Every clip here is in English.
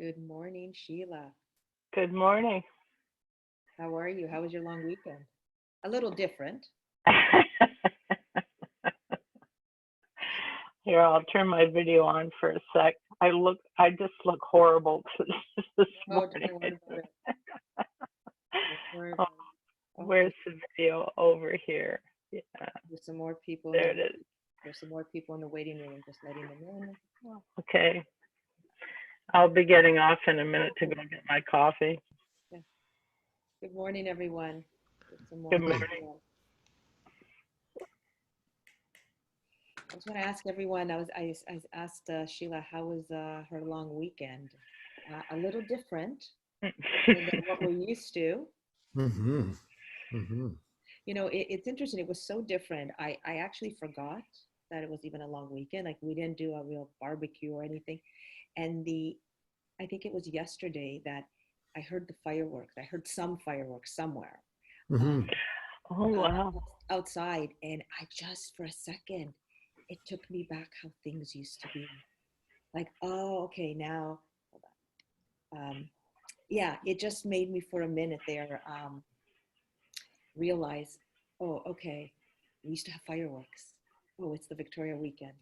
Good morning, Sheila. Good morning. How are you? How was your long weekend? A little different. Here, I'll turn my video on for a sec. I just look horrible this Oh, morning. don't worry about it. Don't worry Oh, about it. where's Okay, the video? Over here. Yeah, there's some more people in there the it is. there's some more people in the waiting room. I'm just letting them in. Okay, I'll be getting off in a minute to go get my coffee. Yeah. Good morning, everyone. There's some more Good people morning. in. I just want to ask everyone. I asked Sheila how was her long weekend. A little different than what we're used to. Mm-hmm. Mm-hmm. It's interesting. It was so different. I actually forgot that it was even a long weekend. Like we didn't do a real barbecue or anything. And I think it was yesterday that I heard the fireworks. I heard some fireworks somewhere Mm-hmm. Oh, wow. outside. And I just, for a second, it took me back how things used to be. Like, oh, okay, now, hold on. Yeah, it just made me for a minute there realize, oh, okay, we used to have fireworks. Oh, it's the Victoria weekend.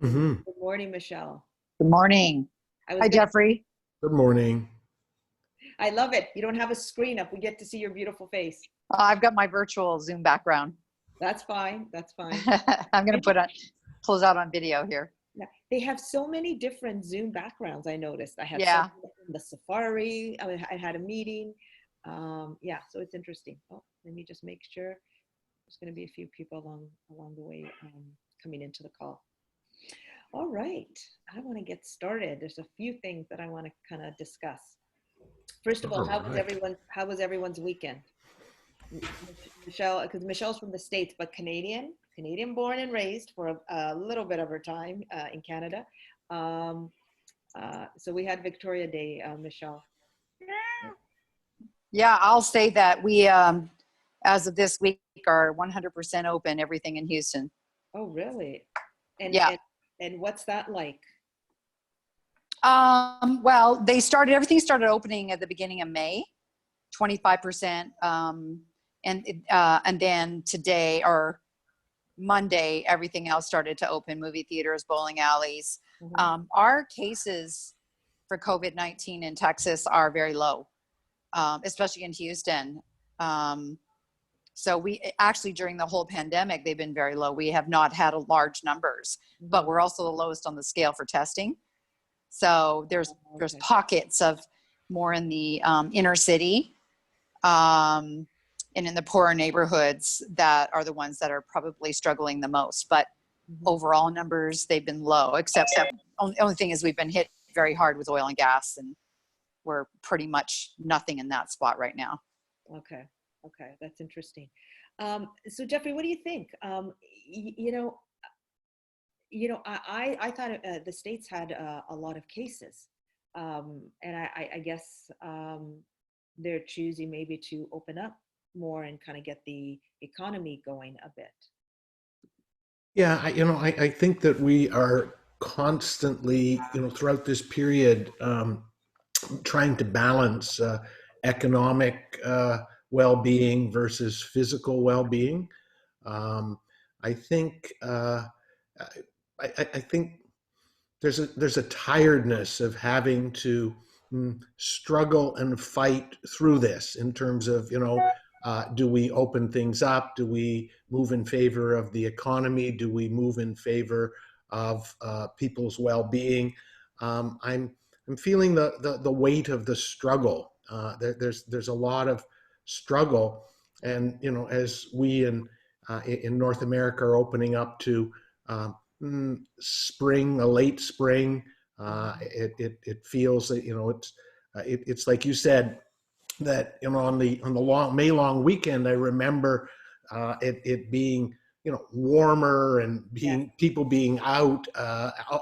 Mm-hmm. Good morning, Michelle. Good morning. I was Hi, gonna, Jeffrey. Good morning. I love it. You don't have a screen up. We get to see your beautiful face. I've got my virtual Zoom background. That's fine. That's fine. I'm going to close out on video here. Yeah. They have so many different Zoom backgrounds. I noticed. I had Yeah. some in the Safari. I had a meeting. Yeah, so it's interesting. Oh, let me just make sure. There's going to be a few people along the way coming into the call. All right, I want to get started. There's a few things that I want to kind of discuss. First of all, how was everyone's weekend? Michelle, because Michelle's from the States, but Canadian born and raised for a little bit of her time in Canada. So we had Victoria Day, Michelle. Yeah, I'll say that we, as of this week, are 100% open, everything in Houston. Oh, really? Yeah. And what's that like? Well, everything started opening at the beginning of May, 25%. And then today or Monday, everything else started to open, movie theaters, bowling alleys. Mm-hmm. Our cases for COVID-19 in Texas are very low, especially in Houston. So we actually, during the whole pandemic, they've been very low. We have not had large numbers, but we're also the lowest on the scale for testing. So there's pockets of more in the inner city and in the poorer neighborhoods that are the ones that are probably struggling the most. But overall numbers, they've been low, except only thing is we've been hit very hard with oil and gas, and we're pretty much nothing in that spot right now. Okay, that's interesting. So Jeffrey, what do you think? I thought the States had a lot of cases, and I guess they're choosing maybe to open up more and kind of get the economy going a bit. Yeah, I think that we are constantly, throughout this period, trying to balance economic well-being versus physical well-being. I think I think there's a tiredness of having to struggle and fight through this in terms of, do we open things up? Do we move in favor of the economy? Do we move in favor of people's well-being? I'm feeling the weight of the struggle. There's a lot of struggle, and as we in North America are opening up to spring, a late spring, it feels that it's like you said, that on the May long weekend, I remember it being warmer and people being out.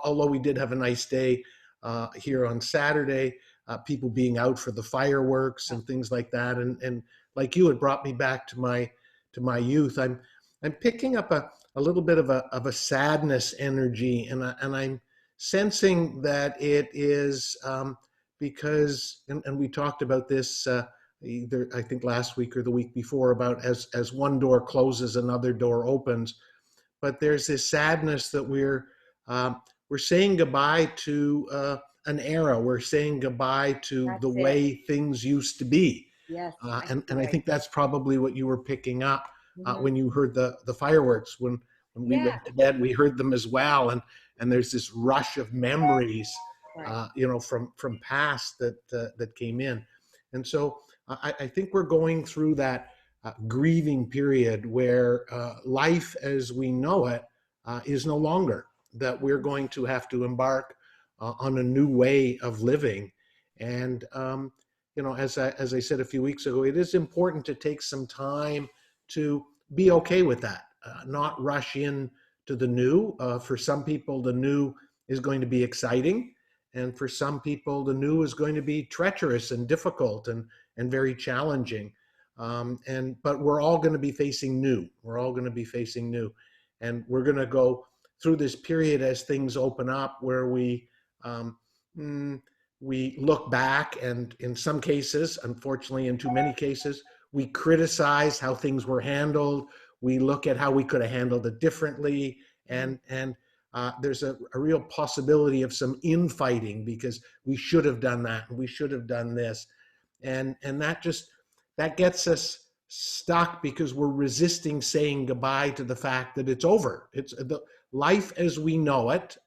Although we did have a nice day here on Saturday, people being out for the fireworks and things like that. And like you, it brought me back to my youth. I'm picking up a little bit of a sadness energy, and I'm sensing that it is because, and we talked about this either I think last week or the week before, about as one door closes, another door opens. But there's this sadness that we're saying goodbye to an era. We're saying goodbye to That's the it. way things used to be. Yes. And I think that's probably what you were picking up Mhm. when you heard the fireworks. When we Yeah. went to bed, we heard them as well. And there's this rush of memories, Right. from past that came in. And so I think we're going through that grieving period where life as we know it is no longer, that we're going to have to embark on a new way of living. And, as I said a few weeks ago, it is important to take some time to be okay with that, not rush in to the new. For some people, the new is going to be exciting. And for some people, the new is going to be treacherous and difficult and very challenging. But we're all going to be facing new. We're all going to be facing new. And we're going to go through this period as things open up where we look back, and in some cases, unfortunately, in too many cases, we criticize how things were handled. We look at how we could have handled it differently. And there's a real possibility of some infighting because we should have done that and we should have done this. And that gets us stuck because we're resisting saying goodbye to the fact that it's over. It's the life as we know it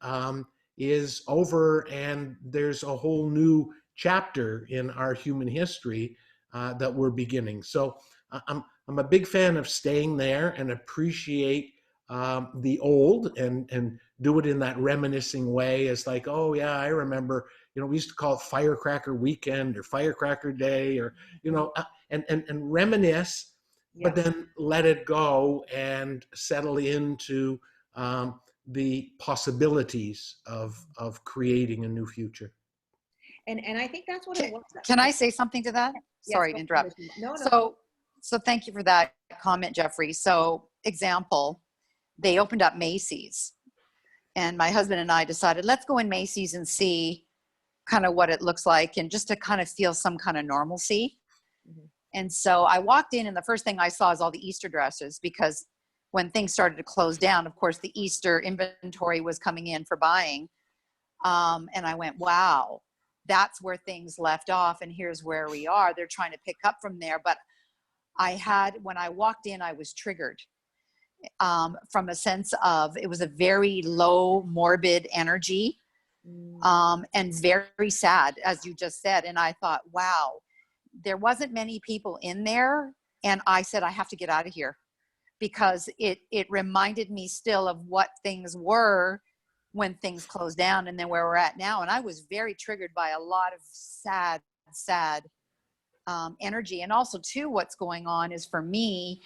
is over, and there's a whole new chapter in our human history that we're beginning. So I'm a big fan of staying there and appreciate the old and do it in that reminiscing way. As like, oh yeah, I remember, we used to call it Firecracker Weekend or Firecracker Day, or, and reminisce, Yeah. but then let it go and settle into the possibilities of creating a new future. And I think that's what it was. Can I say something to that? Yes, Sorry go to interrupt. ahead. No. So thank you for that comment, Jeffrey. So example, they opened up Macy's, and my husband and I decided, let's go in Macy's and see kind of what it looks like, and just to kind of feel some kind of normalcy. Mhm. And so I walked in, and the first thing I saw is all the Easter dresses, because when things started to close down, of course, the Easter inventory was coming in for buying. And I went, wow, that's where things left off. And here's where we are. They're trying to pick up from there. But when I walked in, I was triggered from a sense of, it was a very low, morbid energy, and very sad, as you just said. And I thought, wow, there wasn't many people in there. And I said, I have to get out of here, because it reminded me still of what things were when things closed down, and then where we're at now. And I was very triggered by a lot of sad energy. And also too, what's going on is, for me,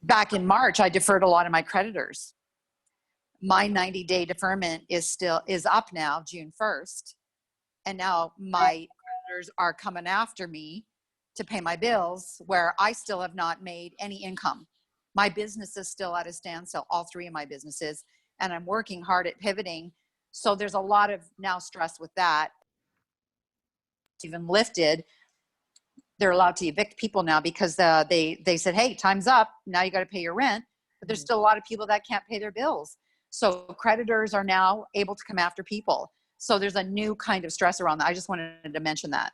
back in March, I deferred a lot of my creditors. My 90-day deferment is up now, June 1st. And now my creditors are coming after me to pay my bills, where I still have not made any income. My business is still at a standstill, all three of my businesses, and I'm working hard at pivoting. So there's a lot of now stress with that. It's even lifted. They're allowed to evict people now, because they said, hey, time's up. Now you got to pay your rent. But there's still a lot of people that can't pay their bills. So creditors are now able to come after people. So there's a new kind of stress around that. I just wanted to mention that.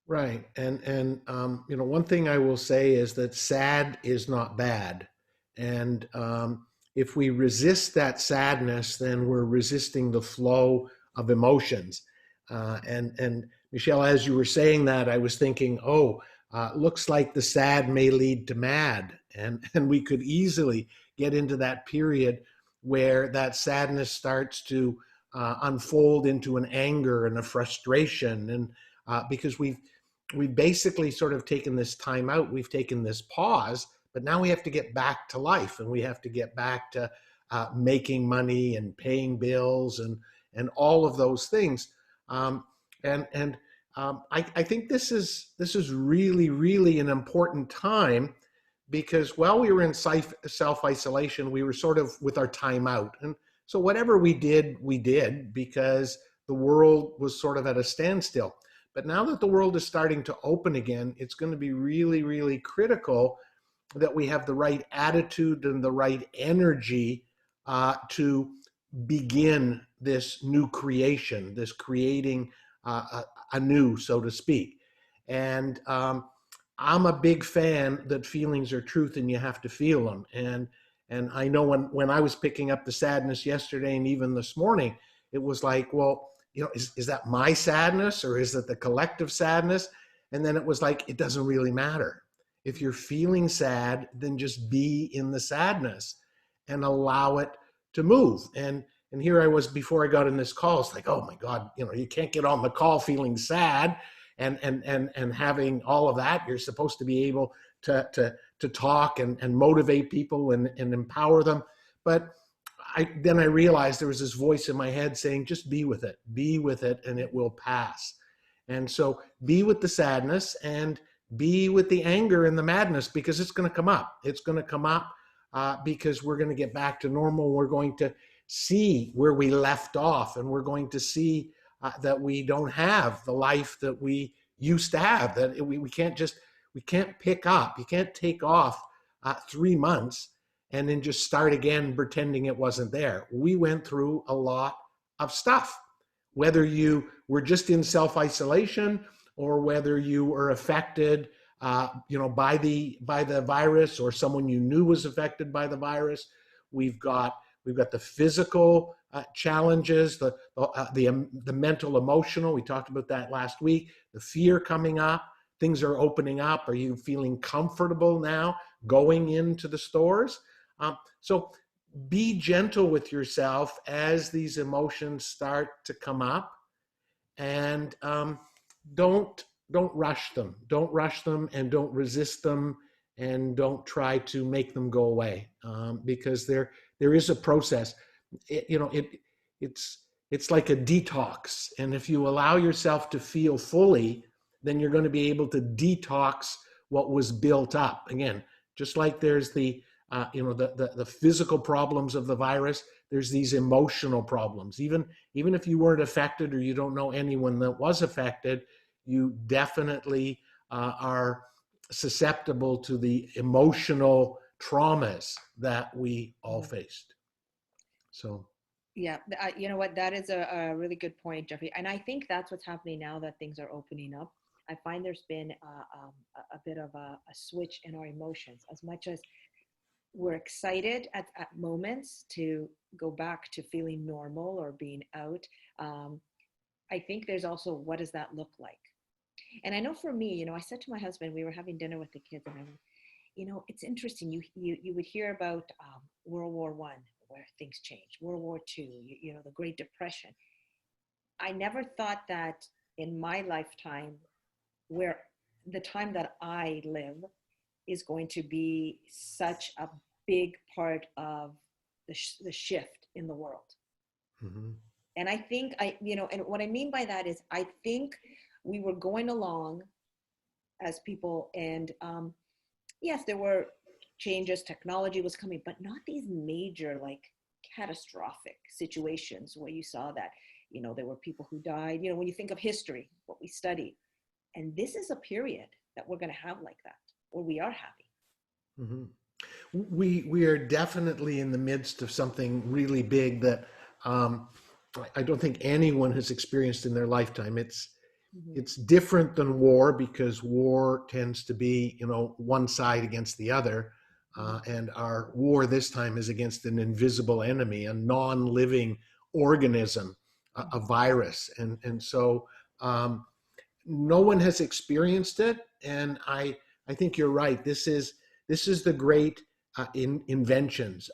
Right. And one thing I will say is that sad is not bad. And if we resist that sadness, then we're resisting the flow of emotions. And Michelle, as you were saying that, I was thinking, looks like the sad may lead to mad. And we could easily get into that period where that sadness starts to unfold into an anger and a frustration. And because we've basically sort of taken this time out, we've taken this pause, but now we have to get back to life, and we have to get back to making money and paying bills and all of those things. I think this is really, really an important time, because while we were in self-isolation, we were sort of with our time out. And so whatever we did because the world was sort of at a standstill. But now that the world is starting to open again, it's going to be really, really critical that we have the right attitude and the right energy to begin this new creation, this creating anew, so to speak. And I'm a big fan that feelings are truth and you have to feel them. And I know when I was picking up the sadness yesterday and even this morning, it was like, well, you know, is that my sadness or is it the collective sadness? And then it was like, it doesn't really matter. If you're feeling sad, then just be in the sadness and allow it to move. And here I was before I got in this call. It's like, oh my God, you know, you can't get on the call feeling sad and having all of that. You're supposed to be able to talk and motivate people and empower them. But then I realized there was this voice in my head saying, just be with it, and it will pass. And so be with the sadness and be with the anger and the madness, because it's going to come up. It's going to come up because we're going to get back to normal. We're going to see where we left off, and we're going to see that we don't have the life that we used to have, that we can't pick up. You can't take off 3 months and then just start again pretending it wasn't there. We went through a lot of stuff, whether you were just in self-isolation or whether you were affected by the virus, or someone you knew was affected by the virus. We've got the physical challenges, the mental, emotional. We talked about that last week. The fear coming up. Things are opening up. Are you feeling comfortable now going into the stores? So be gentle with yourself as these emotions start to come up, and don't rush them. Don't rush them, and don't resist them, and don't try to make them go away, because there is a process. It's like a detox, and if you allow yourself to feel fully, then you're going to be able to detox what was built up. Again, just like there's the physical problems of the virus, there's these emotional problems. Even if you weren't affected or you don't know anyone that was affected, you definitely are susceptible to the emotional traumas that we all faced. So. Yeah, you know what? That is a really good point, Jeffrey. And I think that's what's happening now that things are opening up. I find there's been a bit of a switch in our emotions. As much as we're excited at moments to go back to feeling normal or being out, I think there's also, what does that look like? And I know for me, I said to my husband, we were having dinner with the kids, and I went, it's interesting. You would hear about World War I, where things changed, World War II, the Great Depression. I never thought that in my lifetime, where the time that I live is going to be such a big part of the shift in the world. Mm-hmm. And I think and what I mean by that is, I think we were going along as people, and yes, there were changes, technology was coming, but not these major, like, catastrophic situations where you saw that, there were people who died, when you think of history, what we study. And this is a period that we're going to have like that, where we are happy. Mm-hmm. We are definitely in the midst of something really big that I don't think anyone has experienced in their lifetime. It's different than war, because war tends to be, one side against the other. And our war this time is against an invisible enemy, a non-living organism, a virus. And so no one has experienced it. And I think you're right. This is the great inventions.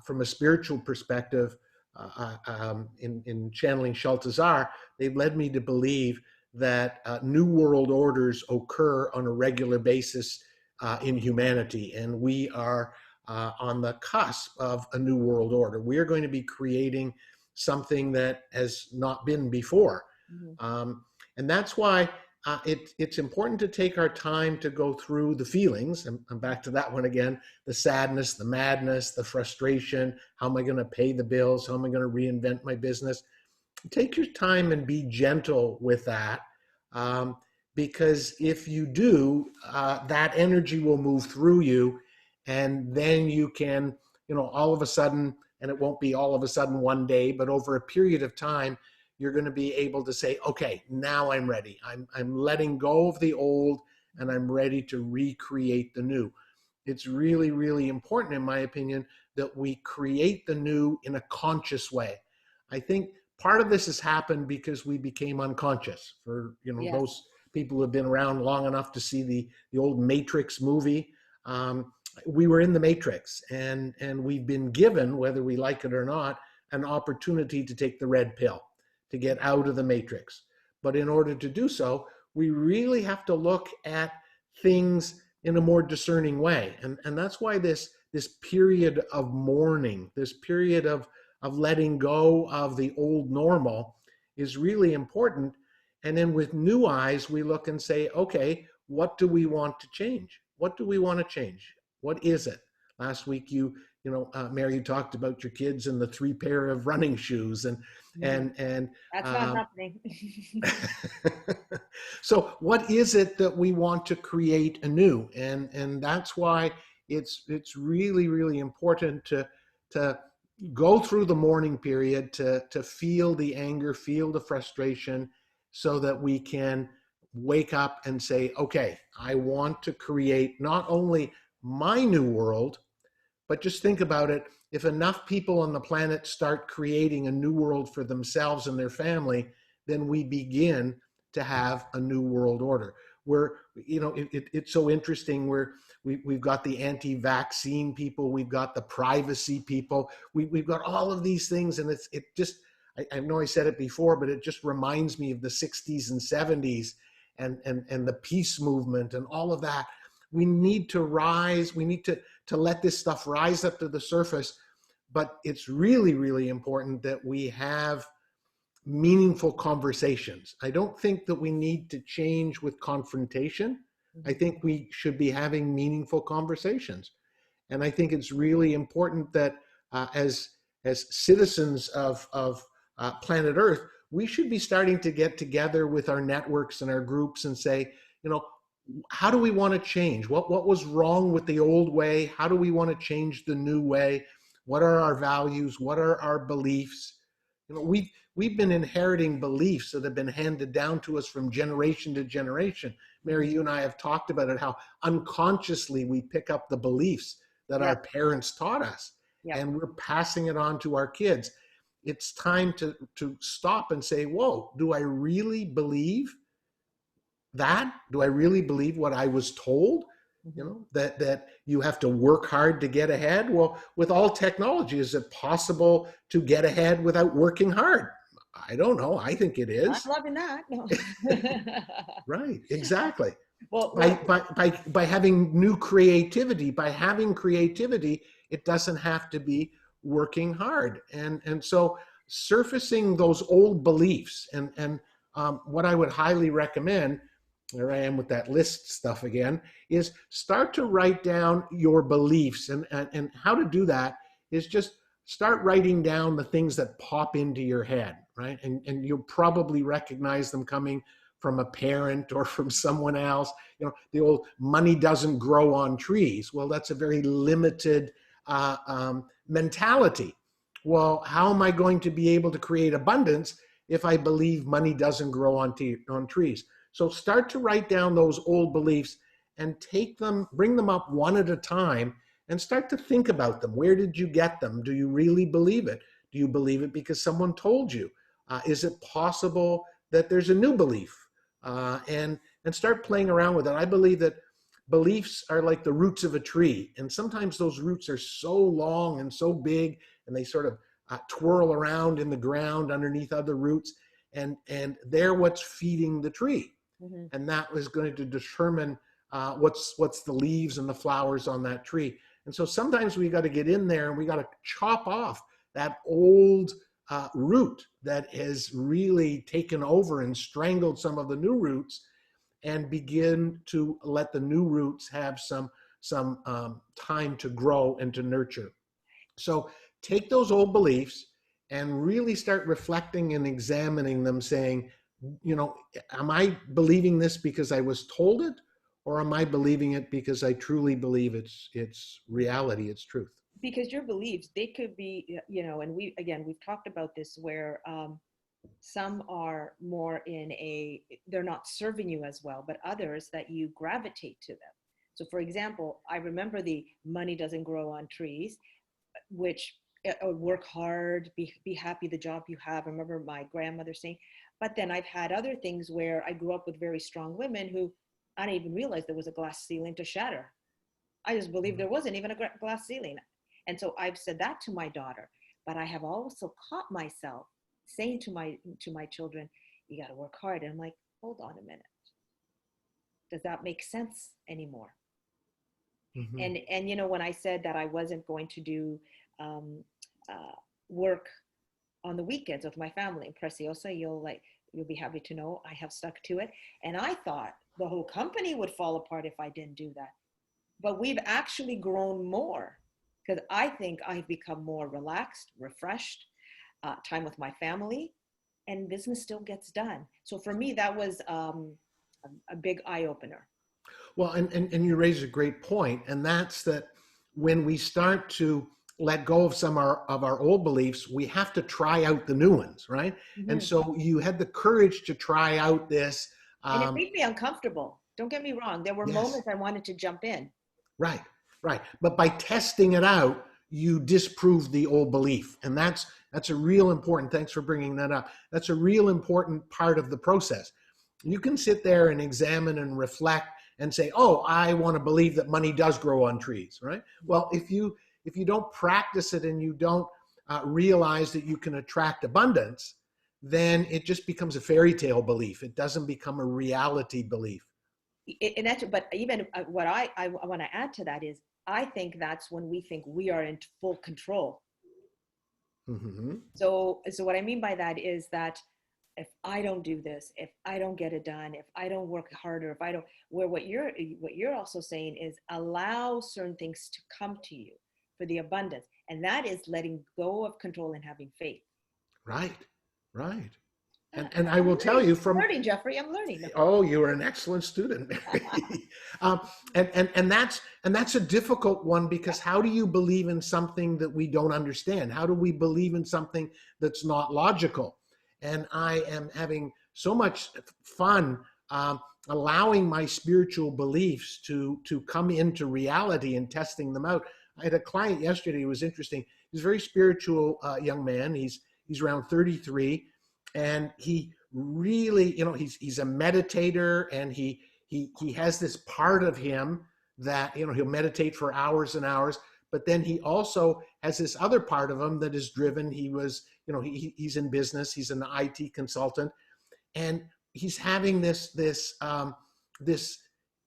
From a spiritual perspective, in channeling Shaltazar, they've led me to believe that new world orders occur on a regular basis in humanity, and we are on the cusp of a new world order. We are going to be creating something that has not been before. Mm-hmm. And that's why it's important to take our time to go through the feelings. And I'm back to that one again: the sadness, the madness, the frustration. How am I going to pay the bills? How am I going to reinvent my business? take your time and be gentle with that. Um, because if you do, that energy will move through you, and then you can, all of a sudden, and it won't be all of a sudden one day, but over a period of time, you're going to be able to say, okay, now I'm ready. I'm letting go of the old, and I'm ready to recreate the new. It's really, really important, in my opinion, that we create the new in a conscious way. I think part of this has happened because we became unconscious. For Yes. those people who have been around long enough to see the old Matrix movie, we were in the Matrix, and we've been given, whether we like it or not, an opportunity to take the red pill to get out of the Matrix. But in order to do so, we really have to look at things in a more discerning way. And that's why this period of mourning, this period of letting go of the old normal is really important. And then with new eyes, we look and say, okay, what do we want to change? What do we want to change? What is it? Last week, Mary, you talked about your kids and the 3 pair of running shoes, and That's not happening. so what is it that we want to create anew? And that's why it's really, really important to go through the mourning period, to feel the anger, feel the frustration, so that we can wake up and say, okay, I want to create not only my new world, but just think about it. If enough people on the planet start creating a new world for themselves and their family, then we begin to have a new world order. Where, it's so interesting where we've got the anti-vaccine people, we've got the privacy people, we've got all of these things, and I know I said it before, but it just reminds me of the 60s and 70s and the peace movement and all of that. We need to rise, we need to let this stuff rise up to the surface, but it's really, really important that we have meaningful conversations. I don't think that we need to change with confrontation. I think we should be having meaningful conversations. And I think it's really important that as citizens of planet Earth, we should be starting to get together with our networks and our groups and say, how do we want to change? What was wrong with the old way? How do we want to change the new way? What are our values? What are our beliefs? We've been inheriting beliefs that have been handed down to us from generation to generation. Mary, you and I have talked about it, how unconsciously we pick up the beliefs that our parents taught us, and we're passing it on to our kids. It's time to stop and say, whoa, do I really believe that? Do I really believe what I was told? That you have to work hard to get ahead? Well, with all technology, is it possible to get ahead without working hard? I don't know. I think it is. I'm loving that. No. Right, exactly. Well, by having new creativity, it doesn't have to be working hard. And so surfacing those old beliefs, and what I would highly recommend, there I am with that list stuff again, is start to write down your beliefs. And how to do that is just start writing down the things that pop into your head, right? And you'll probably recognize them coming from a parent or from someone else. The old money doesn't grow on trees. Well, that's a very limited mentality. Well, how am I going to be able to create abundance if I believe money doesn't grow on trees? So start to write down those old beliefs and bring them up one at a time, and start to think about them. Where did you get them? Do you really believe it? Do you believe it because someone told you? Is it possible that there's a new belief? And start playing around with it. I believe that beliefs are like the roots of a tree. And sometimes those roots are so long and so big, and they sort of twirl around in the ground underneath other roots. And they're what's feeding the tree. And that was going to determine what's the leaves and the flowers on that tree. And so sometimes we got to get in there and we got to chop off that old root that has really taken over and strangled some of the new roots, and begin to let the new roots have some time to grow and to nurture. So take those old beliefs and really start reflecting and examining them, saying, am I believing this because I was told it, or am I believing it because I truly believe it's reality, it's truth? Because your beliefs, they could be, and we've talked about this where some are more they're not serving you as well, but others that you gravitate to them. So for example, I remember the money doesn't grow on trees, which work hard, be happy the job you have. I remember my grandmother saying, but then I've had other things where I grew up with very strong women who I didn't even realize there was a glass ceiling to shatter. I just believed there wasn't even a glass ceiling. And so I've said that to my daughter, but I have also caught myself saying to my children, you got to work hard. And I'm like, hold on a minute. Does that make sense anymore? Mm-hmm. And when I said that I wasn't going to do work on the weekends with my family, Preciosa, you'll be happy to know I have stuck to it. And I thought the whole company would fall apart if I didn't do that. But we've actually grown more because I think I've become more relaxed, refreshed, time with my family, and business still gets done. So for me, that was a big eye opener. Well, and you raise a great point, and that's that when we start to let go of some of our old beliefs, we have to try out the new ones, right? Mm-hmm. And so you had the courage to try out this. And it made me uncomfortable. Don't get me wrong. There were moments I wanted to jump in. Right. But by testing it out, you disprove the old belief. And that's a real important, thanks for bringing that up. That's a real important part of the process. You can sit there and examine and reflect and say, oh, I want to believe that money does grow on trees, right? Well, if you don't practice it and you don't realize that you can attract abundance, then it just becomes a fairy tale belief. It doesn't become a reality belief. But even what I want to add to that is, I think that's when we think we are in full control. Mm-hmm. So what I mean by that is that if I don't do this, if I don't get it done, if I don't work harder, if I don't, what you're also saying is allow certain things to come to you for the abundance. And that is letting go of control and having faith. Right. And I will tell you from learning, Jeffrey, I'm learning. Oh, you are an excellent student. And that's a difficult one, because how do you believe in something that we don't understand? How do we believe in something that's not logical? And I am having so much fun allowing my spiritual beliefs to come into reality and testing them out. I had a client yesterday who was interesting. He's a very spiritual young man. He's around 33. And he really, he's a meditator, and he has this part of him that, he'll meditate for hours and hours, but then he also has this other part of him that is driven. He was, he's in business, he's an IT consultant, and he's having this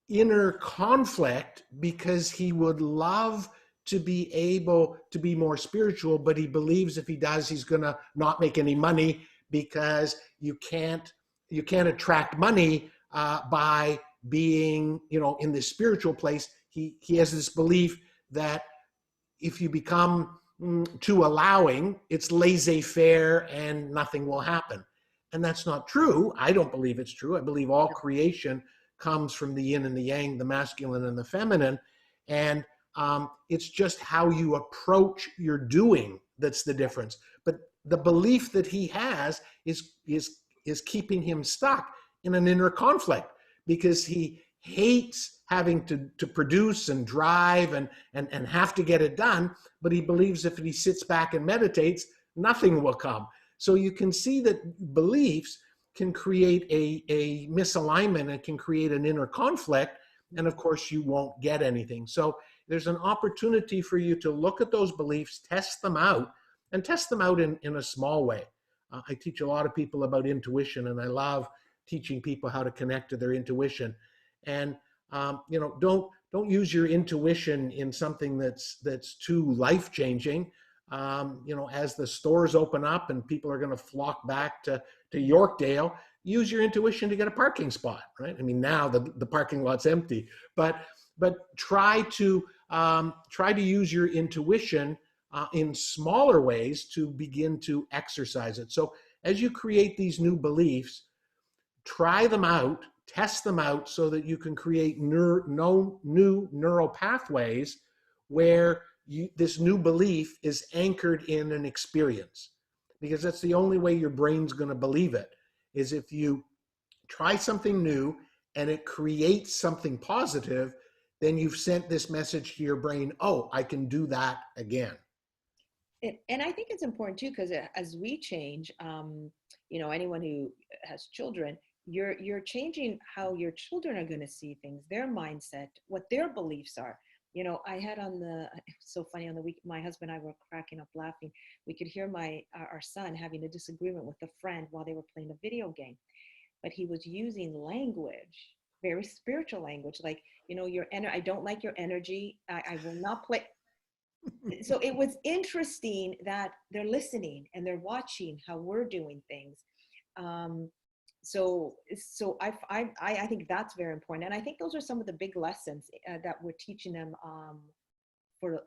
inner conflict because he would love to be able to be more spiritual, but he believes if he does, he's going to not make any money, because you can't attract money by being, in this spiritual place. He has this belief that if you become too allowing, it's laissez-faire and nothing will happen. And that's not true. I don't believe it's true. I believe all creation comes from the yin and the yang, the masculine and the feminine. And it's just how you approach your doing that's the difference. But the belief that he has is keeping him stuck in an inner conflict, because he hates having to produce and drive and have to get it done. But he believes if he sits back and meditates, nothing will come. So you can see that beliefs can create a misalignment and can create an inner conflict. And of course, you won't get anything. So there's an opportunity for you to look at those beliefs, test them out, and test them out in a small way. I teach a lot of people about intuition, and I love teaching people how to connect to their intuition. And don't use your intuition in something that's too life-changing. As the stores open up and people are going to flock back to Yorkdale, use your intuition to get a parking spot, right? I mean, now the parking lot's empty, but try to use your intuition in smaller ways to begin to exercise it. So as you create these new beliefs, try them out, test them out so that you can create new neural pathways where this new belief is anchored in an experience. Because that's the only way your brain's going to believe it, is if you try something new and it creates something positive, then you've sent this message to your brain, oh, I can do that again. And I think it's important too, because as we change, you know, anyone who has children, you're changing how your children are going to see things, their mindset, what their beliefs are. You know, I had it's so funny, on the week, my husband and I were cracking up laughing. We could hear our son having a disagreement with a friend while they were playing a video game, but he was using language, very spiritual language, like, you know, I don't like your energy. I will not play. So it was interesting that they're listening and they're watching how we're doing things. So I think that's very important. And I think those are some of the big lessons that we're teaching them for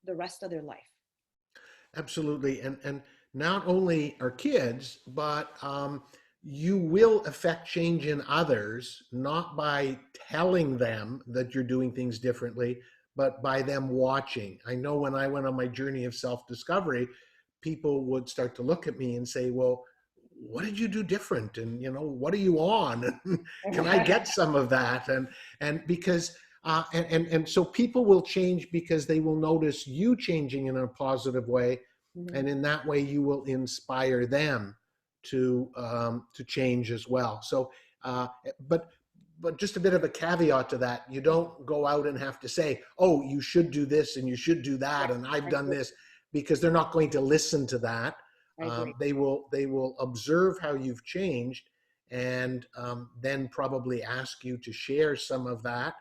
the rest of their life. Absolutely. And not only our kids, but you will affect change in others, not by telling them that you're doing things differently, but by them watching. I know when I went on my journey of self-discovery, people would start to look at me and say, well, what did you do different? And, you know, what are you on? Can I get some of that? And because, and so people will change because they will notice you changing in a positive way. Mm-hmm. And in that way, you will inspire them to change as well. So, but just a bit of a caveat to that, you don't go out and have to say, oh, you should do this and you should do that, and I've done this, because they're not going to listen to that. They will observe how you've changed, and then probably ask you to share some of that,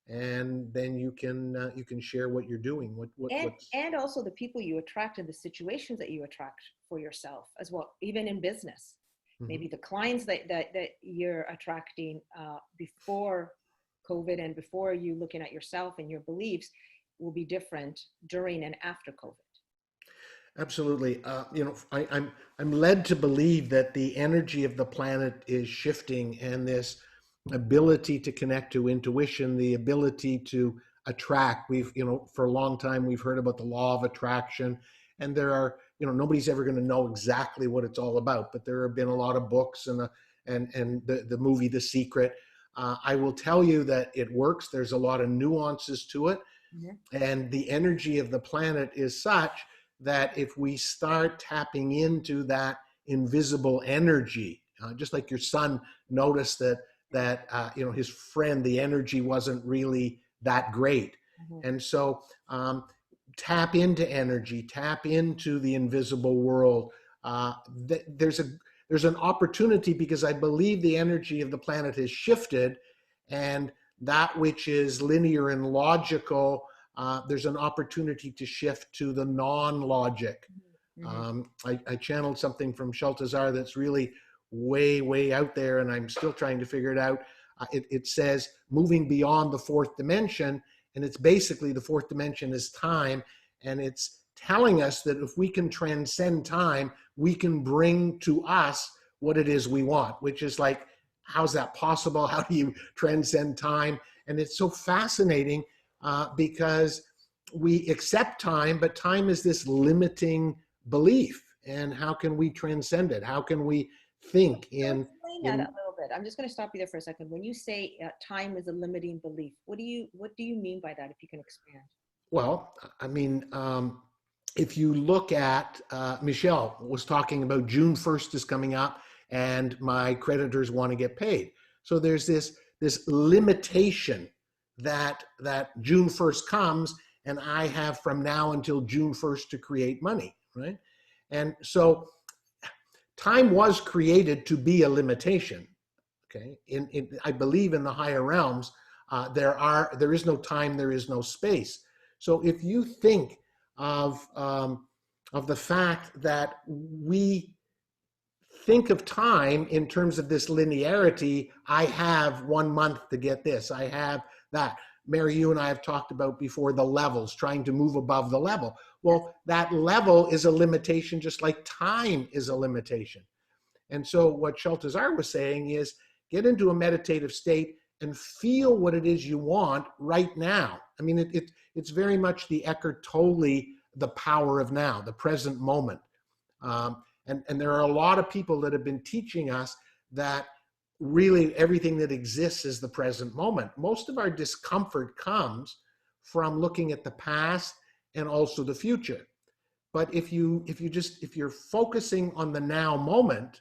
and then you can share what you're doing. And also the people you attract and the situations that you attract for yourself as well, even in business. Mm-hmm. Maybe the clients that you're attracting before COVID and before you looking at yourself and your beliefs will be different during and after COVID. Absolutely. You know, I'm led to believe that the energy of the planet is shifting, and this ability to connect to intuition, the ability to attract. You know, for a long time, we've heard about the law of attraction, and there are, you know, nobody's ever going to know exactly what it's all about, but there have been a lot of books and the movie, The Secret. I will tell you that it works. There's a lot of nuances to it. Mm-hmm. And the energy of the planet is such that if we start tapping into that invisible energy, just like your son noticed that you know, his friend, the energy wasn't really that great. Mm-hmm. And so tap into energy, tap into the invisible world. There's an opportunity, because I believe the energy of the planet has shifted, and that which is linear and logical, there's an opportunity to shift to the non-logic. Mm-hmm. I channeled something from Sheltazar that's really way, way out there, and I'm still trying to figure it out. It says moving beyond the fourth dimension, and it's basically the fourth dimension is time, and it's telling us that if we can transcend time, we can bring to us what it is we want, which is like, how's that possible? How do you transcend time? And it's so fascinating because we accept time, but time is this limiting belief. And how can we transcend it? How can we think in that a little bit? I'm just going to stop you there for a second. When you say time is a limiting belief, what do you mean by that? If you can expand. Well, I mean, if you look at Michelle was talking about June 1st is coming up, and my creditors want to get paid. So there's this limitation that June 1st comes, and I have from now until June 1st to create money, right? And so time was created to be a limitation, okay? I believe in the higher realms, there is no time, there is no space. So if you think of the fact that we think of time in terms of this linearity, I have 1 month to get this, I have that. Mary, you and I have talked about before, the levels, trying to move above the level. Well, that level is a limitation, just like time is a limitation. And so what Sheltazar was saying is get into a meditative state and feel what it is you want right now. I mean, it's very much the Eckhart Tolle, the power of now, the present moment. And there are a lot of people that have been teaching us that really everything that exists is the present moment. Most of our discomfort comes from looking at the past and also the future. But if you're focusing on the now moment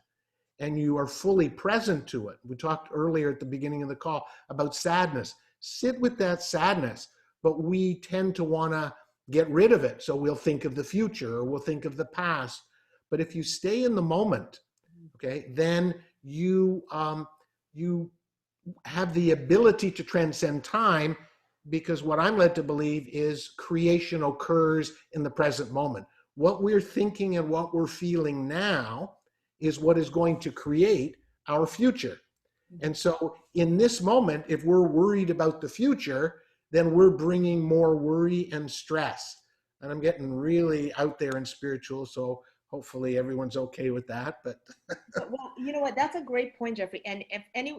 and you are fully present to it, we talked earlier at the beginning of the call about sadness. Sit with that sadness, but we tend to want to get rid of it. So we'll think of the future or we'll think of the past. But if you stay in the moment, okay, then you have the ability to transcend time, because what I'm led to believe is creation occurs in the present moment. What we're thinking and what we're feeling now is what is going to create our future. And so in this moment, if we're worried about the future, then we're bringing more worry and stress. And I'm getting really out there and spiritual, so hopefully everyone's okay with that. But well, you know what? That's a great point, Jeffrey. And if any,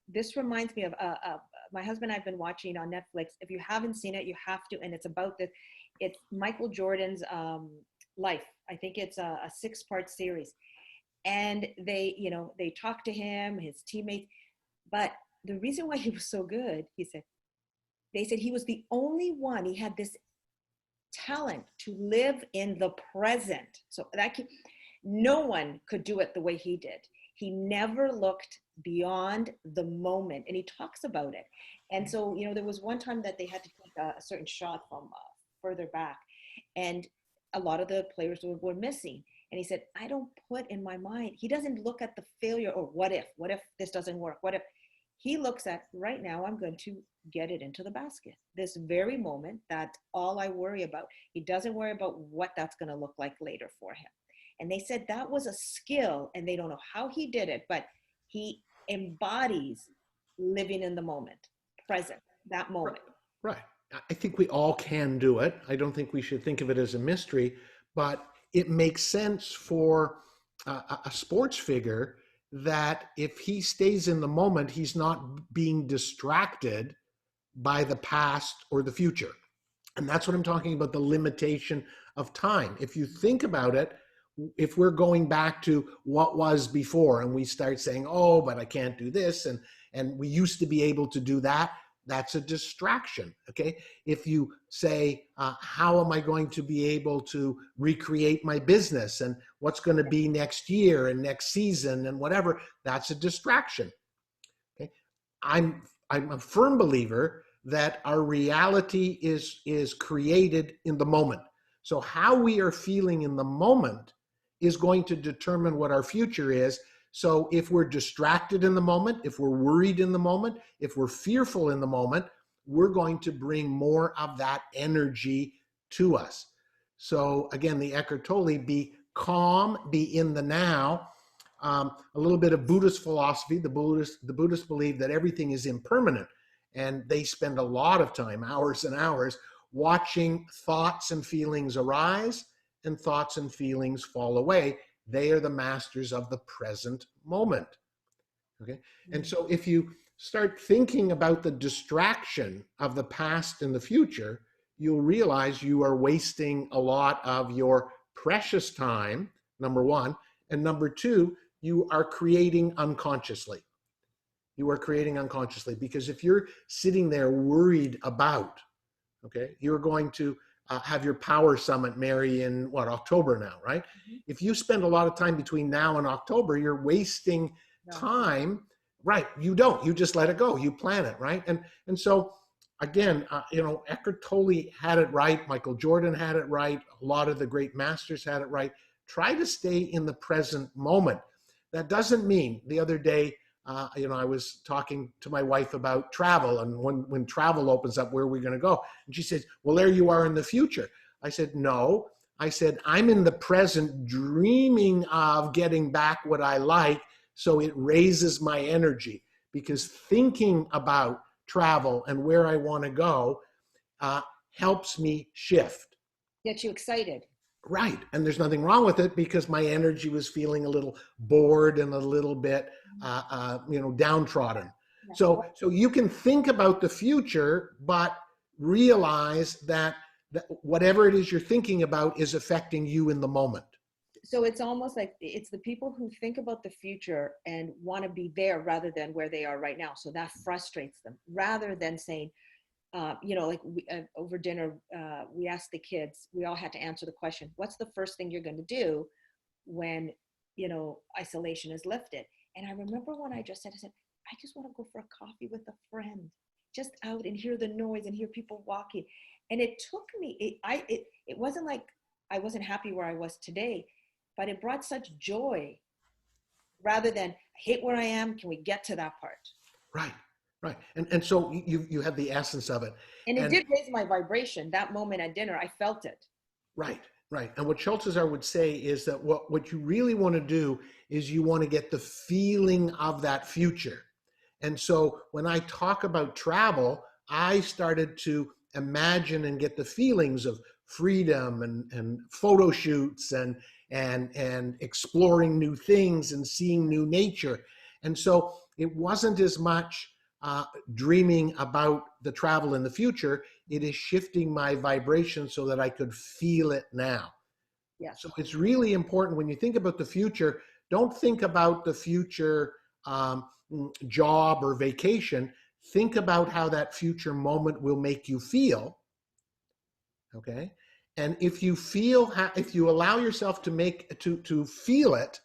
this reminds me of my husband and I've been watching on Netflix. If you haven't seen it, you have to. And it's about this. It's Michael Jordan's life. I think it's a 6-part series. And they talk to him, his teammates. But the reason why he was so good, they said he was the only one. He had this talent to live in the present. So no one could do it the way he did. He never looked beyond the moment, and he talks about it. And so, there was one time that they had to take a certain shot from further back, and a lot of the players were missing. And he said, I don't put in my mind, he doesn't look at the failure or what if this doesn't work? What if? He looks at, right now, I'm going to get it into the basket. This very moment, that's all I worry about. He doesn't worry about what that's going to look like later for him. And they said that was a skill, and they don't know how he did it, but he embodies living in the moment, present, that moment. Right. I think we all can do it. I don't think we should think of it as a mystery, but it makes sense for a sports figure that if he stays in the moment, he's not being distracted by the past or the future. And that's what I'm talking about, the limitation of time. If you think about it, if we're going back to what was before and we start saying, oh, but I can't do this, and we used to be able to do that, that's a distraction, okay? If you say, how am I going to be able to recreate my business and what's going to be next year and next season and whatever, that's a distraction, okay? I'm a firm believer that our reality is created in the moment. So how we are feeling in the moment is going to determine what our future is. So if we're distracted in the moment, if we're worried in the moment, if we're fearful in the moment, we're going to bring more of that energy to us. So again, the Eckhart Tolle, be calm, be in the now. A little bit of Buddhist philosophy. The Buddhists believe that everything is impermanent, and they spend a lot of time, hours and hours, watching thoughts and feelings arise and thoughts and feelings fall away. They are the masters of the present moment, okay? And so if you start thinking about the distraction of the past and the future, you'll realize you are wasting a lot of your precious time, number one, and number two, you are creating unconsciously. You are creating unconsciously, because if you're sitting there worried about, okay, you're going to have your power summit, Mary, in October now, right? Mm-hmm. If you spend a lot of time between now and October, you're wasting time, right? You don't, you just let it go. You plan it, right? And so again, Eckhart Tolle had it right. Michael Jordan had it right. A lot of the great masters had it right. Try to stay in the present moment. That doesn't mean, the other day, I was talking to my wife about travel, and when travel opens up, where are we going to go? And she says, well, there you are in the future. I said, no. I said, I'm in the present dreaming of getting back what I like, so it raises my energy, because thinking about travel and where I want to go helps me shift. Get you excited. Right. And there's nothing wrong with it because my energy was feeling a little bored and a little bit, downtrodden. Yeah. So you can think about the future, but realize that whatever it is you're thinking about is affecting you in the moment. So it's almost like it's the people who think about the future and want to be there rather than where they are right now. So that frustrates them rather than saying, over dinner, we asked the kids, we all had to answer the question, what's the first thing you're going to do when, isolation is lifted? And I remember when I said, I just want to go for a coffee with a friend, just out and hear the noise and hear people walking. And it took me, it wasn't like I wasn't happy where I was today, but it brought such joy rather than I hate where I am. Can we get to that part? Right. Right. And so you have the essence of it. And it did raise my vibration. That moment at dinner, I felt it. Right. Right. And what Schultzezar would say is that what you really want to do is you want to get the feeling of that future. And so when I talk about travel, I started to imagine and get the feelings of freedom and photo shoots and exploring new things and seeing new nature. And so it wasn't as much dreaming about the travel in the future. It is shifting my vibration so that I could feel it now. Yes. So it's really important when you think about the future, don't think about the future job or vacation. Think about how that future moment will make you feel. Okay. And if you allow yourself to feel it,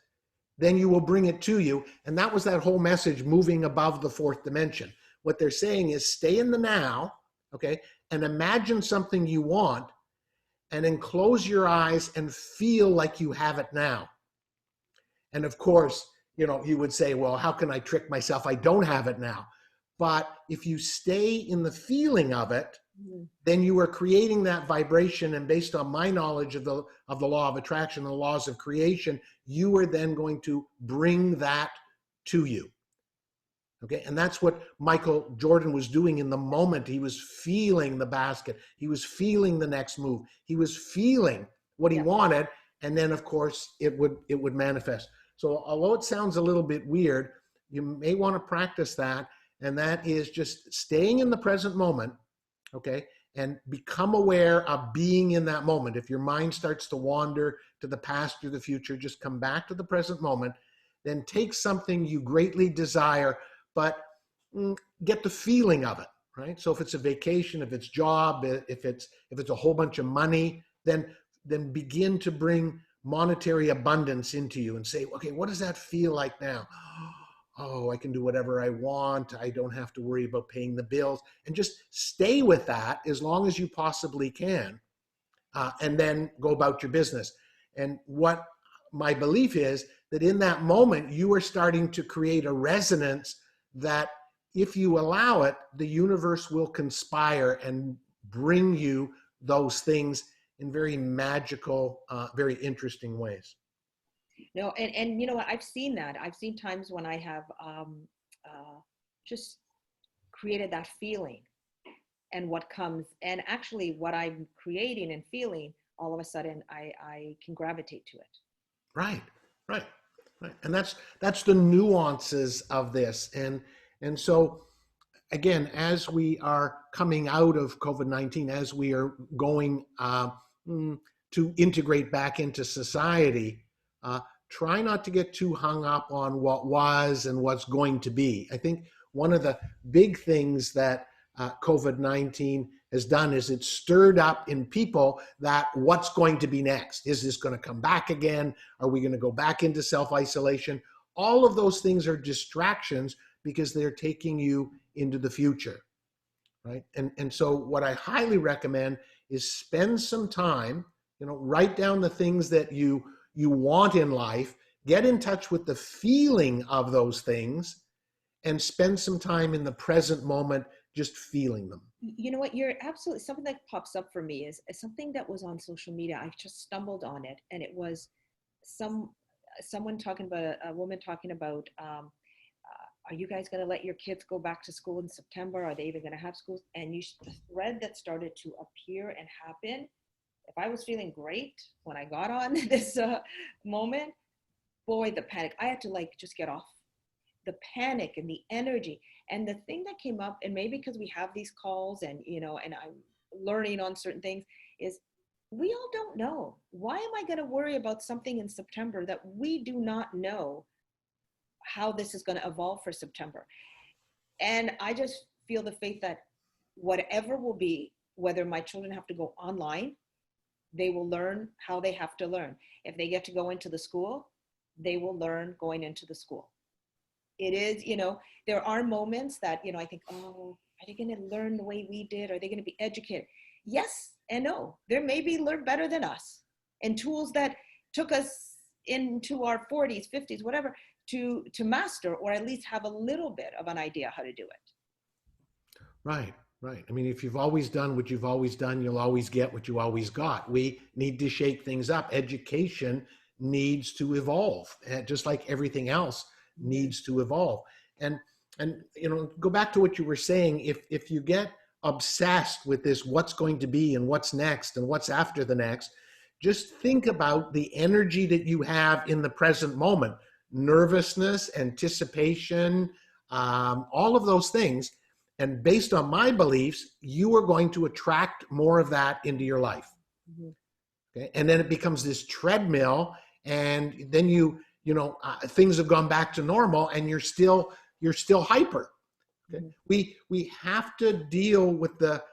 then you will bring it to you. And that was that whole message, moving above the fourth dimension. What they're saying is stay in the now, okay, and imagine something you want, and then close your eyes and feel like you have it now. And of course, you would say, well, how can I trick myself? I don't have it now. But if you stay in the feeling of it, then you are creating that vibration. And based on my knowledge of the law of attraction and the laws of creation, you are then going to bring that to you. Okay. And that's what Michael Jordan was doing in the moment. He was feeling the basket. He was feeling the next move. He was feeling what he wanted. And then of course it would manifest. So although it sounds a little bit weird, you may want to practice that. And that is just staying in the present moment. Okay. And become aware of being in that moment. If your mind starts to wander to the past or the future, just come back to the present moment. Then take something you greatly desire, but get the feeling of it, right? So if it's a vacation, if it's job, if it's a whole bunch of money, then begin to bring monetary abundance into you and say, okay, what does that feel like now? Oh, I can do whatever I want. I don't have to worry about paying the bills, and just stay with that as long as you possibly can, and then go about your business. And what my belief is that in that moment, you are starting to create a resonance that if you allow it, the universe will conspire and bring you those things in very magical, very interesting ways. No, and you know what? I've seen that. I've seen times when I have just created that feeling, and what comes, and actually what I'm creating and feeling, all of a sudden I can gravitate to it. Right, right, right. And that's the nuances of this. And so again, as we are coming out of COVID-19, as we are going to integrate back into society, try not to get too hung up on what was and what's going to be. I think one of the big things that COVID-19 has done is it stirred up in people that what's going to be next? Is this going to come back again? Are we going to go back into self-isolation? All of those things are distractions because they're taking you into the future, right? And so what I highly recommend is spend some time, write down the things that you want in life, get in touch with the feeling of those things, and spend some time in the present moment just feeling them. You know what? You're absolutely, something that pops up for me is something that was on social media. I just stumbled on it, and it was someone talking about, a woman talking about are you guys going to let your kids go back to school in September? Are they even going to have schools? And the thread that started to appear and happen, if I was feeling great when I got on this moment, boy, the panic, I had to like just get off. The panic and the energy. And the thing that came up, and maybe because we have these calls and, you know, and I'm learning on certain things, is we all don't know. Why am I going to worry about something in September that we do not know how this is going to evolve for September? And I just feel the faith that whatever will be, whether my children have to go online, they will learn how they have to learn. If they get to go into the school, they will learn going into the school. It is, you know, there are moments that, you know, I think, oh, are they going to learn the way we did? Are they going to be educated? Yes and no. There may be learn better than us, and tools that took us into our 40s, 50s, whatever, to master, or at least have a little bit of an idea how to do it. Right, right. I mean, if you've always done what you've always done, you'll always get what you always got. We need to shake things up. Education needs to evolve, just like everything else needs to evolve. And you know, go back to what you were saying. If you get obsessed with this, what's going to be and what's next and what's after the next, just think about the energy that you have in the present moment. Nervousness, anticipation, all of those things. And based on my beliefs, you are going to attract more of that into your life. Mm-hmm. Okay. And then it becomes this treadmill, and then you know, things have gone back to normal, and you're still hyper. Okay? Mm-hmm. We have to deal with the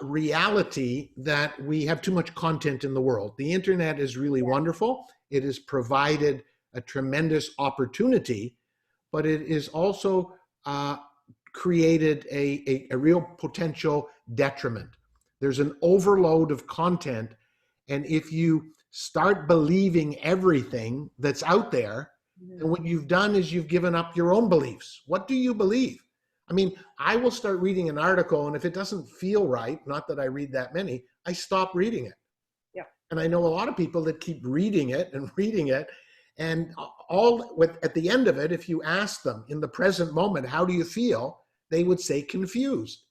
reality that we have too much content in the world. The internet is really wonderful. It has provided a tremendous opportunity, but it is also created a real potential detriment. There's an overload of content, and if you start believing everything that's out there, and what you've done is you've given up your own beliefs. What do you believe? I mean, I will start reading an article, and if it doesn't feel right, not that I read that many, I stop reading it. Yeah. And I know a lot of people that keep reading it and reading it, and at the end of it, if you ask them in the present moment, how do you feel? They would say confused.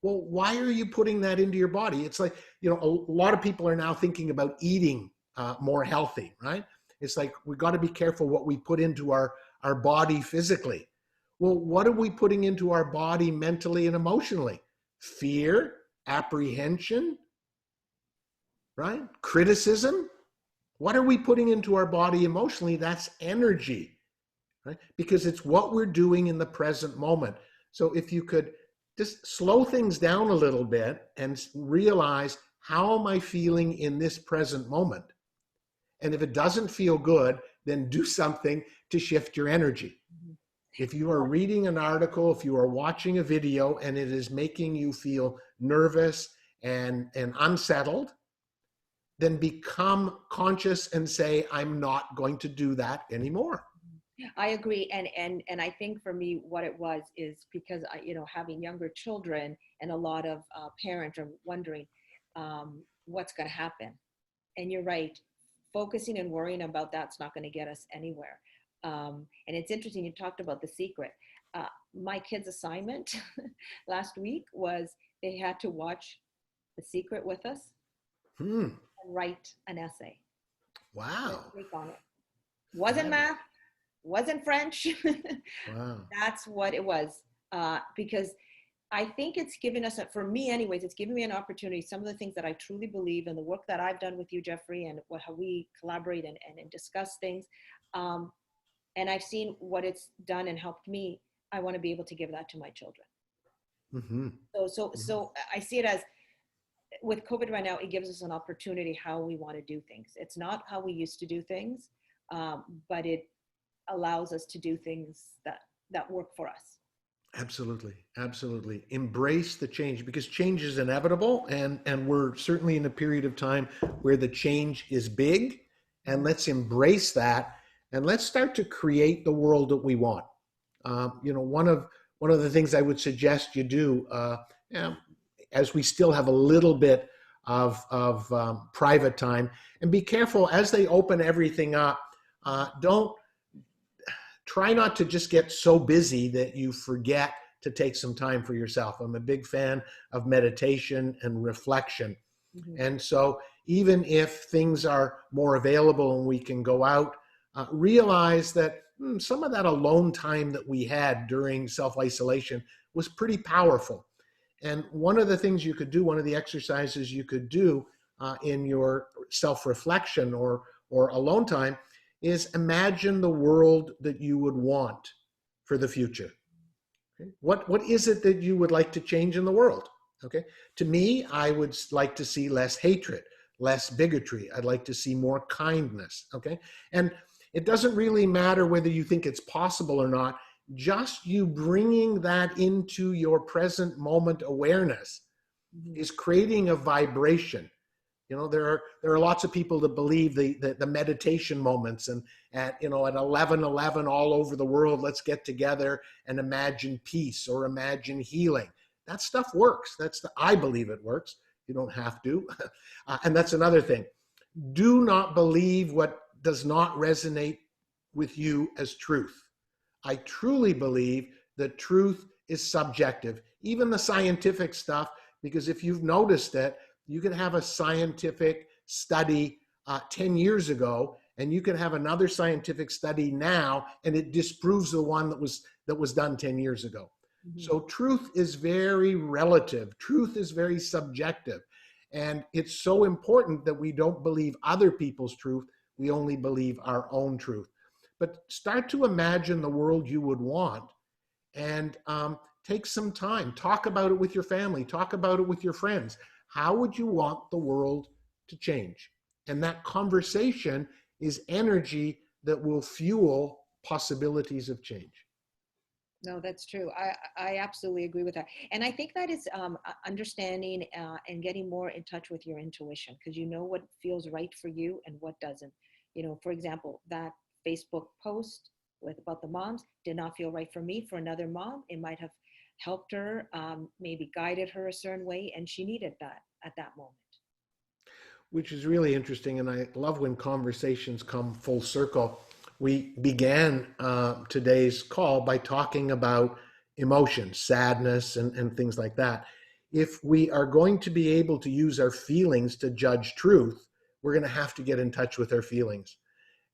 Well, why are you putting that into your body? It's like, you know, a lot of people are now thinking about eating more healthy, right? It's like, we got to be careful what we put into our body physically. Well, what are we putting into our body mentally and emotionally? Fear, apprehension, right? Criticism. What are we putting into our body emotionally? That's energy, right? Because it's what we're doing in the present moment. So if you could just slow things down a little bit and realize, how am I feeling in this present moment? And if it doesn't feel good, then do something to shift your energy. If you are reading an article, if you are watching a video and it is making you feel nervous and unsettled, then become conscious and say, I'm not going to do that anymore. I agree. And I think for me, what it was is because you know, having younger children, and a lot of parents are wondering what's going to happen. And you're right, focusing and worrying about that's not going to get us anywhere. And it's interesting, you talked about The Secret. My kids' assignment last week was they had to watch The Secret with us and write an essay. Wow. On it. Wasn't math, wasn't French. Wow. That's what it was. Because I think it's given us, for me anyways, it's given me an opportunity. Some of the things that I truly believe in the work that I've done with you, Jeffrey, and how we collaborate and discuss things. And I've seen what it's done and helped me. I want to be able to give that to my children. Mm-hmm. So I see it as, with COVID right now, it gives us an opportunity how we want to do things. It's not how we used to do things, but it allows us to do things that work for us. Absolutely. Absolutely. Embrace the change, because change is inevitable. And we're certainly in a period of time where the change is big, and let's embrace that. And let's start to create the world that we want. You know, one of the things I would suggest you do, as we still have a little bit of private time, and be careful as they open everything up. Don't try not to just get so busy that you forget to take some time for yourself. I'm a big fan of meditation and reflection. Mhm. And so even if things are more available and we can go out, realize that some of that alone time that we had during self-isolation was pretty powerful. And one of the things you could do, one of the exercises you could do in your self-reflection or alone time is imagine the world that you would want for the future. Okay? What is it that you would like to change in the world? Okay. To me, I would like to see less hatred, less bigotry. I'd like to see more kindness. Okay. And it doesn't really matter whether you think it's possible or not. Just you bringing that into your present moment awareness Mhm. is creating a vibration. You know, there are lots of people that believe the meditation moments and at 11:11 all over the world, let's get together and imagine peace or imagine healing. That stuff works. I believe it works. You don't have to. And that's another thing. Do not believe what does not resonate with you as truth. I truly believe that truth is subjective, even the scientific stuff, because if you've noticed it, you can have a scientific study 10 years ago, and you can have another scientific study now, and it disproves the one that was done 10 years ago. Mhm. So truth is very relative. Truth is very subjective. And it's so important that we don't believe other people's truth. We only believe our own truth. But start to imagine the world you would want and take some time. Talk about it with your family. Talk about it with your friends. How would you want the world to change? And that conversation is energy that will fuel possibilities of change. No, that's true. I absolutely agree with that. And I think that is understanding and getting more in touch with your intuition, because you know what feels right for you and what doesn't. You know, for example, that Facebook post about the moms did not feel right for me. For another mom, it might have helped her, maybe guided her a certain way, and she needed that at that moment. Which is really interesting. And I love when conversations come full circle. We began today's call by talking about emotions, sadness, and things like that. If we are going to be able to use our feelings to judge truth, we're going to have to get in touch with our feelings.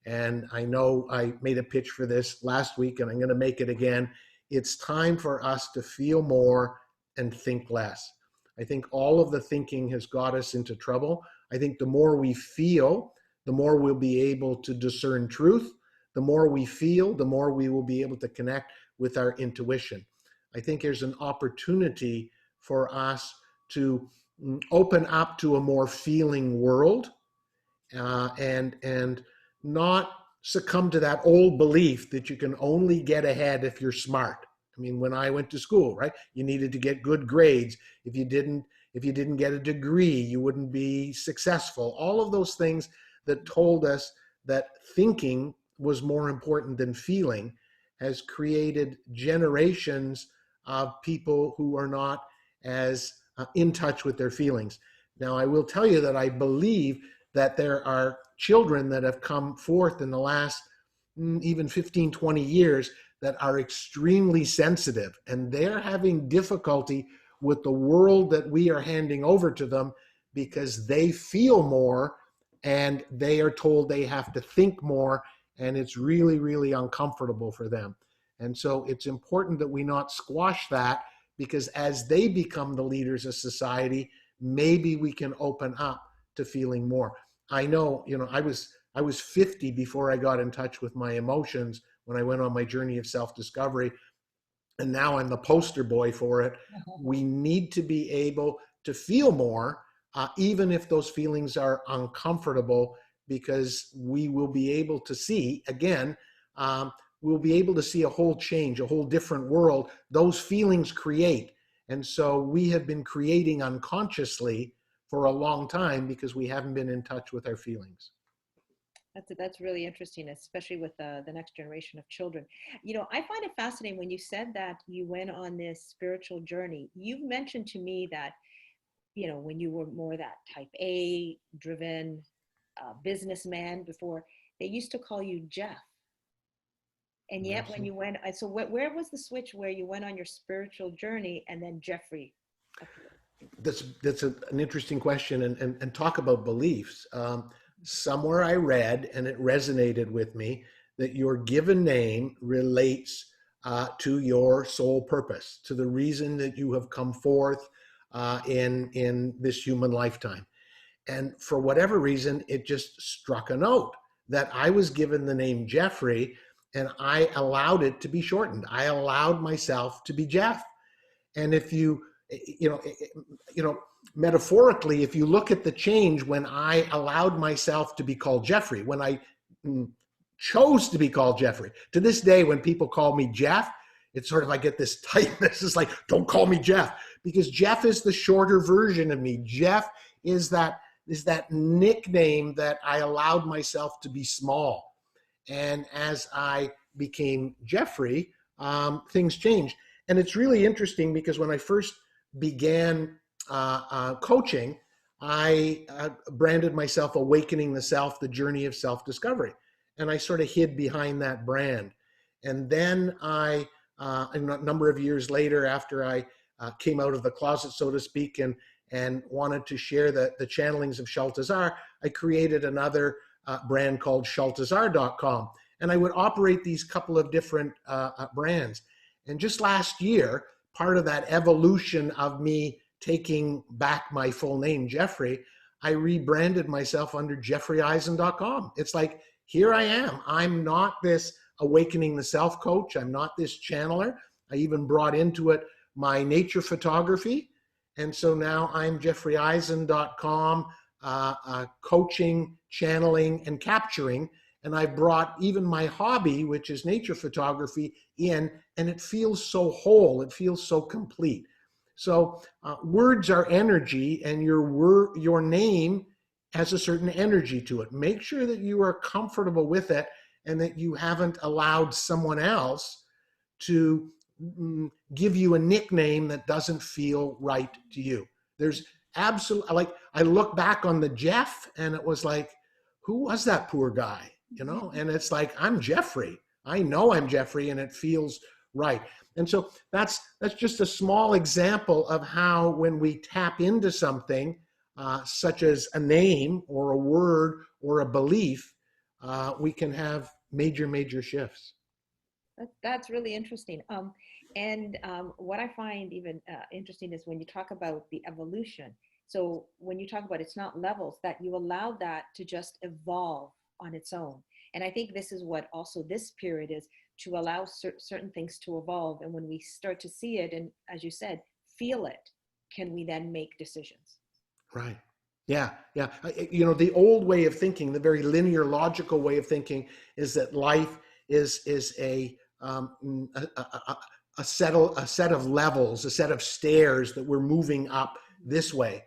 And I know I made a pitch for this last week, and I'm going to make it again. It's time for us to feel more and think less. I think all of the thinking has got us into trouble. I think the more we feel, the more we'll be able to discern truth. The more we feel, the more we will be able to connect with our intuition. I think there's an opportunity for us to open up to a more feeling world and not succumb to that old belief that you can only get ahead if you're smart. I mean, when I went to school, right, you needed to get good grades. If you didn't get a degree, you wouldn't be successful. All of those things that told us that thinking was more important than feeling has created generations of people who are not as in touch with their feelings. Now, I will tell you that I believe that there are children that have come forth in the last even 15, 20 years that are extremely sensitive, and they're having difficulty with the world that we are handing over to them because they feel more and they are told they have to think more, and it's really, really uncomfortable for them. And so it's important that we not squash that, because as they become the leaders of society, maybe we can open up to feeling more. I know, I was 50 before I got in touch with my emotions when I went on my journey of self-discovery, and now I'm the poster boy for it. We need to be able to feel more, even if those feelings are uncomfortable, because we will be able to see, again, we'll be able to see a whole change, a whole different world those feelings create. And so we have been creating unconsciously for a long time because we haven't been in touch with our feelings. That's really interesting, especially with the next generation of children. You know, I find it fascinating when you said that you went on this spiritual journey. You've mentioned to me that, when you were more that type A driven businessman before, they used to call you Jeff. And yet when you went, so where was the switch where you went on your spiritual journey and then Jeffrey appeared? That's an interesting question, and talk about beliefs. Somewhere I read, and it resonated with me, that your given name relates to your soul purpose, to the reason that you have come forth in this human lifetime. And for whatever reason, it just struck a note that I was given the name Jeffrey, and I allowed it to be shortened. I allowed myself to be Jeff. And if you know, metaphorically, if you look at the change when I allowed myself to be called Jeffrey, when I chose to be called Jeffrey, to this day, when people call me Jeff, it's sort of, I get this tightness. It's like, don't call me Jeff, because Jeff is the shorter version of me. Jeff is that nickname that I allowed myself to be small. And as I became Jeffrey, things changed. And it's really interesting because when I first began coaching, I branded myself Awakening the Self, the Journey of Self-Discovery. And I sort of hid behind that brand. And then a number of years later, after I came out of the closet, so to speak, and wanted to share the channelings of Shaltazar, I created another brand called Shaltazar.com. And I would operate these couple of different brands. And just last year, part of that evolution of me taking back my full name, Jeffrey, I rebranded myself under JeffreyEisen.com. It's like, here I am. I'm not this Awakening the Self coach. I'm not this channeler. I even brought into it my nature photography. And so now I'm JeffreyEisen.com, coaching, channeling, and capturing. And I brought even my hobby, which is nature photography, in, and it feels so whole. It feels so complete. So words are energy, and your name has a certain energy to it. Make sure that you are comfortable with it and that you haven't allowed someone else to give you a nickname that doesn't feel right to you. There's absolutely, like, I look back on the Jeff and it was like, who was that poor guy? You know, and it's like, I'm Jeffrey. I know I'm Jeffrey, and it feels right. And so that's just a small example of how when we tap into something such as a name or a word or a belief, we can have major shifts. That's really interesting. What I find even interesting is when you talk about the evolution. So when you talk about it's not levels, that you allow that to just evolve on its own. And I think this is what also this period is, to allow certain things to evolve. And when we start to see it, and as you said, feel it, can we then make decisions? Right. Yeah. You know, the old way of thinking, the very linear, logical way of thinking, is that life is a set of levels, a set of stairs that we're moving up this way.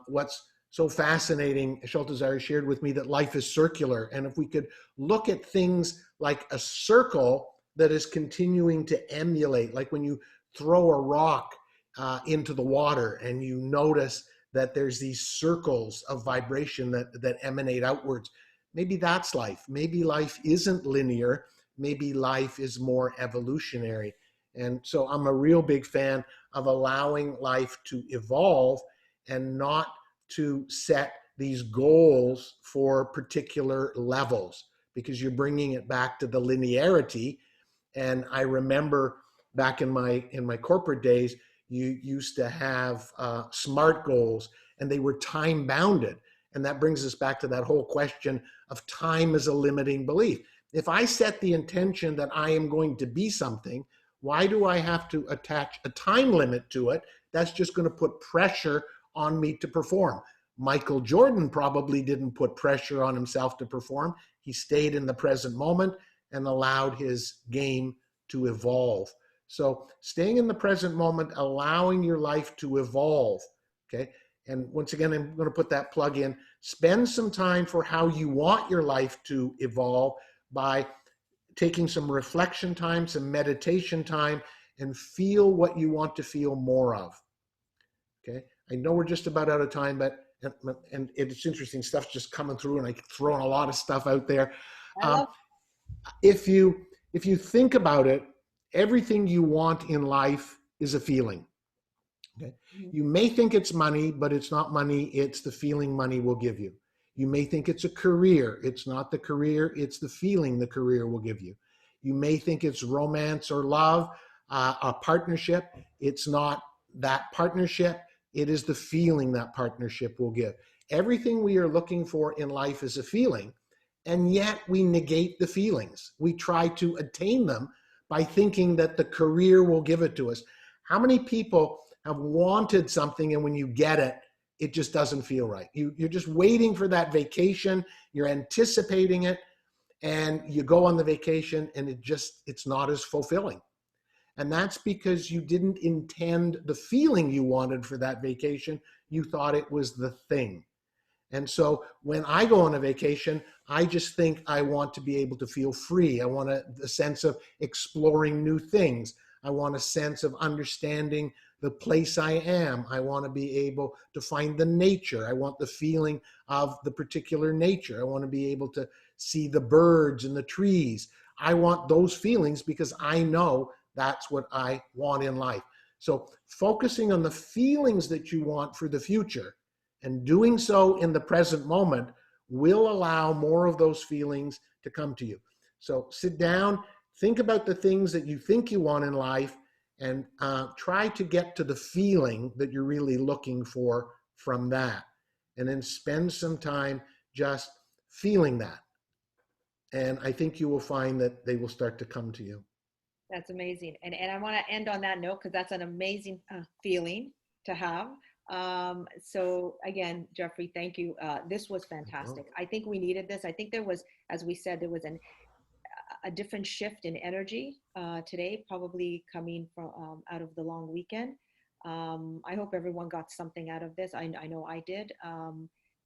What's so fascinating, Shaltazar shared with me, that life is circular. And if we could look at things like a circle that is continuing to emulate, like when you throw a rock into the water and you notice that there's these circles of vibration that emanate outwards, maybe that's life. Maybe life isn't linear. Maybe life is more evolutionary. And so I'm a real big fan of allowing life to evolve and not to set these goals for particular levels, because you're bringing it back to the linearity. And I remember back in my corporate days, you used to have SMART goals, and they were time bounded. And that brings us back to that whole question of time as a limiting belief. If I set the intention that I am going to be something, why do I have to attach a time limit to it? That's just going to put pressure on me to perform. Michael Jordan probably didn't put pressure on himself to perform. He stayed in the present moment and allowed his game to evolve. So staying in the present moment, allowing your life to evolve, okay? And once again, I'm going to put that plug in. Spend some time for how you want your life to evolve by taking some reflection time, some meditation time, and feel what you want to feel more of, okay? I know we're just about out of time, but and it's interesting, stuff's just coming through, and I'm throwing a lot of stuff out there. If you if you think about it, everything you want in life is a feeling. Okay? You may think it's money, but it's not money. It's the feeling money will give you. You may think it's a career. It's not the career. It's the feeling the career will give you. You may think it's romance or love, a partnership. It's not that partnership. It is the feeling that partnership will give. Everything we are looking for in life is a feeling, and yet we negate the feelings. We try to attain them by thinking that the career will give it to us. How many people have wanted something, and when you get it, it just doesn't feel right? You're just waiting for that vacation, you're anticipating it, and you go on the vacation and it's not as fulfilling. And that's because you didn't intend the feeling you wanted for that vacation. You thought it was the thing. And so when I go on a vacation, I just think I want to be able to feel free. I want a sense of exploring new things. I want a sense of understanding the place I am. I want to be able to find the nature. I want the feeling of the particular nature. I want to be able to see the birds and the trees. I want those feelings because I know that's what I want in life. So focusing on the feelings that you want for the future and doing so in the present moment will allow more of those feelings to come to you. So sit down, think about the things that you think you want in life, and try to get to the feeling that you're really looking for from that. And then spend some time just feeling that. And I think you will find that they will start to come to you. That's amazing. And I want to end on that note because that's an amazing feeling to have. So again, Jeffrey, thank you. This was fantastic. I think we needed this. I think there was, as we said, there was a different shift in energy today, probably coming from out of the long weekend. I hope everyone got something out of this. I know I did.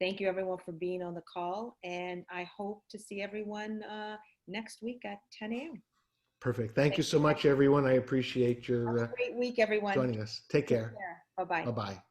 Thank you everyone for being on the call, and I hope to see everyone next week at 10 a.m. Perfect. Thank you so much, everyone. I appreciate your Have a great week, everyone. joining us. Take care. Bye-bye. Bye-bye.